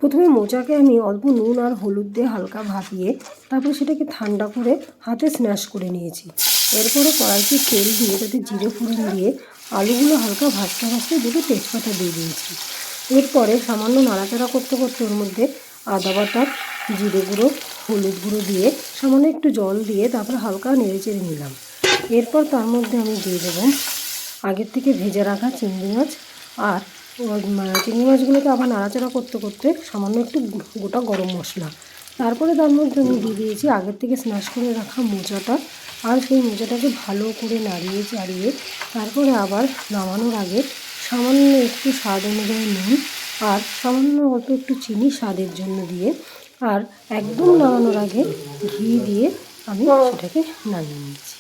প্রথমে মোচাকে আমি অল্প নুন আর হলুদ দিয়ে হালকা ভাপিয়ে তারপরে সেটাকে ঠান্ডা করে হাতে স্ম্যাশ করে নিয়েছি। এরপরে কড়াইতে তেল দিয়ে তাতে জিরে ফোড়ন দিয়ে আলুগুলো হালকা ভাজতে ভাজতে দুটো তেজপাতা দিয়ে দিয়েছি। এরপরে সামান্য নাড়াচাড়া করতে করতে ওর মধ্যে আদা বাটা, জিরে গুঁড়ো, হলুদ গুঁড়ো দিয়ে সামান্য একটু জল দিয়ে তারপরে হালকা নেড়েচেড়ে নিলাম। এরপর তার মধ্যে আমি দিয়ে দেবো আগের থেকে ভেজে রাখা চিংড়ি মাছ। আর চিংড়ি মাছগুলোকে আবার নাড়াচাড়া করতে করতে সামান্য একটু গোটা গরম মশলা। তারপরে তার মধ্যে আমি দিয়ে দিয়েছি আগের থেকে স্ম্যাশ করে রাখা মোচাটা। আর সেই মোচাটাকে ভালো করে নাড়িয়ে চাড়িয়ে তারপরে আবার নামানোর আগে সামান্য একটু স্বাদ অনুযায়ী নুন আর সামান্য অল্প একটু চিনি স্বাদের জন্য দিয়ে আর একদম নামানোর আগে ঘি দিয়ে আমি সেটাকে নামিয়ে নিয়েছি।